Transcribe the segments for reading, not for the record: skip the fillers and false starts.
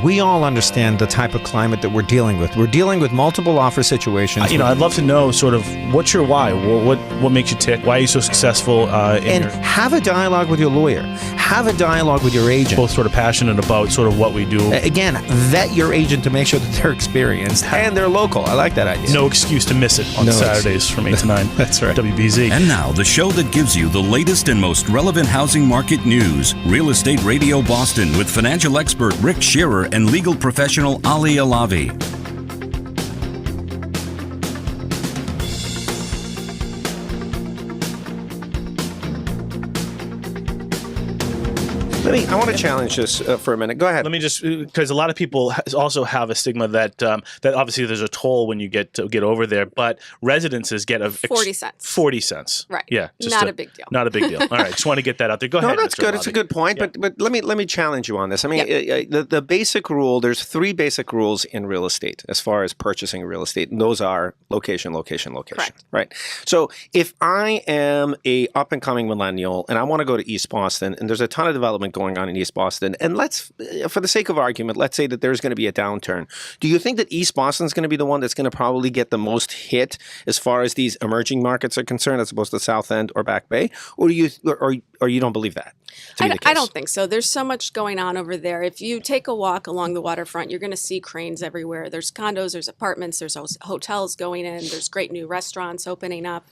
we all understand the type of climate that we're dealing with. We're dealing with multiple offer situations. I'd love to know sort of what's your why? What makes you tick? Why are you so successful? Have a dialogue with your lawyer. Have a dialogue with your agent. Both sort of passionate about sort of what we do. Again, vet your agent to make sure that they're experienced and they're local. I like that idea. No excuse to miss it on Saturdays from 8 to 9. That's right. WBZ. And now, the show that gives you the latest and most relevant housing market news. Real Estate Radio Boston with financial expert Rick Shearer and legal professional Ali Alavi. I want to challenge this for a minute. Go ahead. Let me just, because a lot of people also have a stigma that that obviously there's a toll when you get over there, but residences get 40 cents. 40 cents. Right. Yeah. Not a big deal. Not a big deal. All right. Just want to get that out there. Go ahead. No, that's Mr. good. Alavi. It's a good point. Yeah. But let me challenge you on this. I mean, the basic rule. There's 3 basic rules in real estate as far as purchasing real estate, and those are location, location, location. Correct. Right. So if I am a up and coming millennial and I want to go to East Boston, and there's a ton of development going on in East Boston, and let's, for the sake of argument, let's say that there's going to be a downturn. Do you think that East Boston is going to be the one that's going to probably get the most hit as far as these emerging markets are concerned, as opposed to South End or Back Bay, or do you or you don't believe that? I don't think so. There's so much going on over there. If you take a walk along the waterfront, you're going to see cranes everywhere. There's condos, there's apartments, there's hotels going in, there's great new restaurants opening up.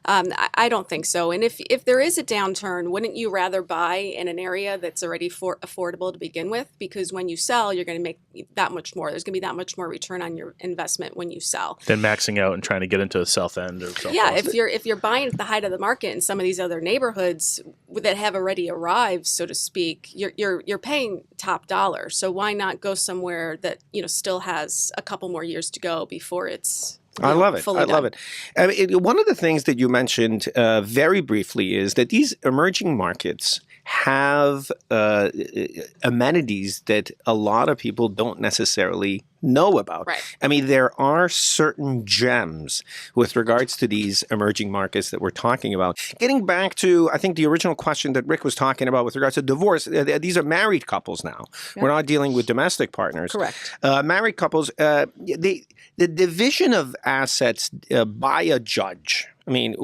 I don't think so. And if there is a downturn, wouldn't you rather buy in an area that's already affordable to begin with? Because when you sell, you're going to make that much more. There's going to be that much more return on your investment when you sell. Than maxing out and trying to get into the South End or something. Yeah, if you're buying at the height of the market in some of these other neighborhoods that have already arrived, so to speak, you're paying top dollar. So why not go somewhere that still has a couple more years to go before it's I love it. I love done. it. I mean, one of the things that you mentioned very briefly is that these emerging markets have amenities that a lot of people don't necessarily know about. Right. I mean, there are certain gems with regards to these emerging markets that we're talking about. Getting back to, I think, the original question that Rick was talking about with regards to divorce, these are married couples now. Yeah. We're not dealing with domestic partners. Correct. Married couples, the division of assets by a judge. I mean,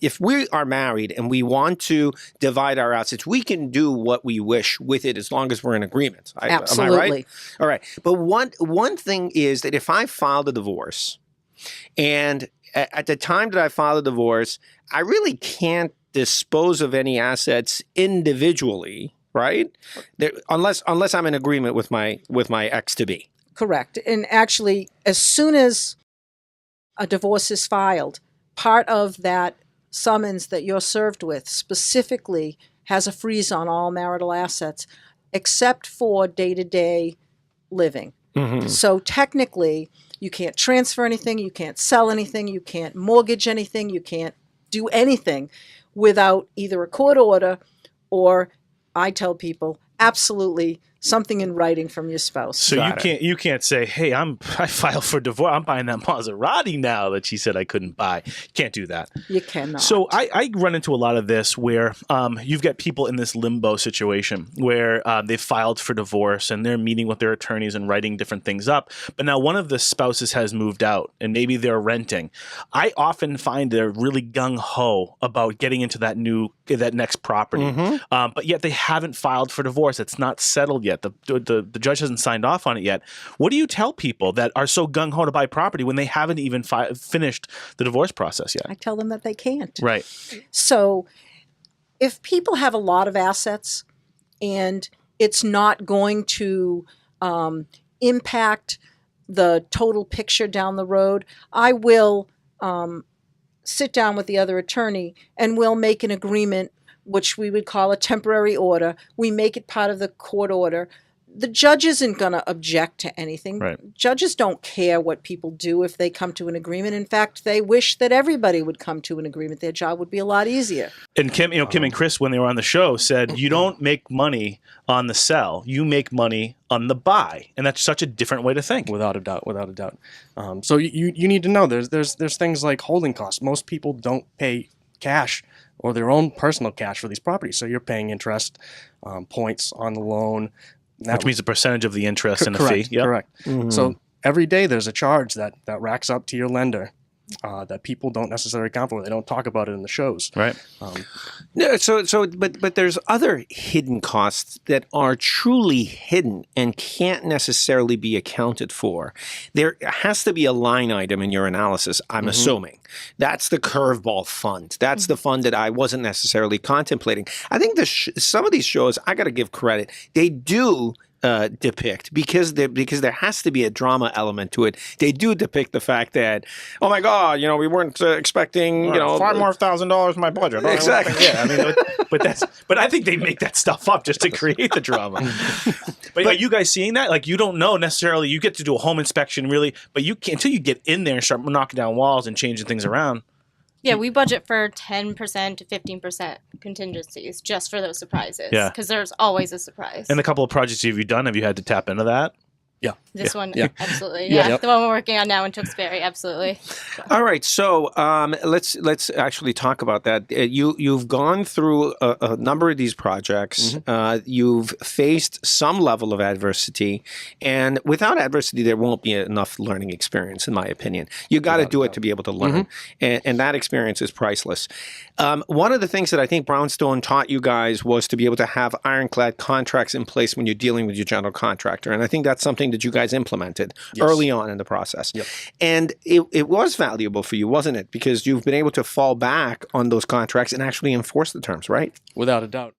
if we are married and we want to divide our assets, we can do what we wish with it as long as we're in agreement. Absolutely. Am I right? All right. But one thing is that if I filed a divorce, and at the time that I filed a divorce, I really can't dispose of any assets individually, right? Unless I'm in agreement with my ex-to-be. Correct. And actually, as soon as a divorce is filed, part of that summons that you're served with specifically has a freeze on all marital assets, except for day-to-day living. Mm-hmm. So technically, you can't transfer anything, you can't sell anything, you can't mortgage anything, you can't do anything without either a court order or, I tell people, absolutely something in writing from your spouse. So you can't say, hey, I filed for divorce. I'm buying that Maserati now that she said I couldn't buy. You can't do that. You cannot. So I run into a lot of this where you've got people in this limbo situation where they've filed for divorce and they're meeting with their attorneys and writing different things up. But now one of the spouses has moved out and maybe they're renting. I often find they're really gung-ho about getting into that next property. Mm-hmm. But yet they haven't filed for divorce. It's not settled yet. The judge hasn't signed off on it yet. What do you tell people that are so gung-ho to buy property when they haven't even finished the divorce process yet? I tell them that they can't. Right. So if people have a lot of assets and it's not going to impact the total picture down the road, I will sit down with the other attorney and we'll make an agreement, which we would call a temporary order. We make it part of the court order. The judge isn't going to object to anything. Right. Judges don't care what people do if they come to an agreement. In fact, they wish that everybody would come to an agreement. Their job would be a lot easier. And Kim and Chris, when they were on the show, said you don't make money on the sell, you make money on the buy, and that's such a different way to think. Without a doubt. So you need to know there's things like holding costs. Most people don't pay cash or their own personal cash for these properties. So you're paying interest, points on the loan, Which means a percentage of the interest and a correct, fee. Yep. correct. So every day there's a charge that racks up to your lender that people don't necessarily account for. They don't talk about it in the shows. Right. No, but there's other hidden costs that are truly hidden and can't necessarily be accounted for. There has to be a line item in your analysis, I'm assuming. That's the curveball fund. That's the fund that I wasn't necessarily contemplating. I think some of these shows, I got to give credit, they do depict, because there has to be a drama element to it. They do depict the fact that, oh my God, we weren't expecting, $5 more thousand in my budget. Exactly. Yeah, I mean, but I think they make that stuff up just to create the drama. But are you guys seeing that? Like, you don't know necessarily. You get to do a home inspection, really, but you can't until you get in there and start knocking down walls and changing things around. Yeah, we budget for 10% to 15% contingencies just for those surprises. Yeah. Because there's always a surprise. And the couple of projects have you done, have you had to tap into that? Yeah. This one, Yeah. absolutely. Yeah. Yeah, Yep. the one we're working on now in Tewksbury, absolutely. All right, so let's actually talk about that. You've gone through a number of these projects. You've faced some level of adversity, and without adversity, there won't be enough learning experience, in my opinion. You got to do it to be able to learn, and that experience is priceless. One of the things that I think Brownstone taught you guys was to be able to have ironclad contracts in place when you're dealing with your general contractor, and I think that's something that you guys implemented early on in the process. Yep. And it was valuable for you, wasn't it? Because you've been able to fall back on those contracts and actually enforce the terms, right? Without a doubt.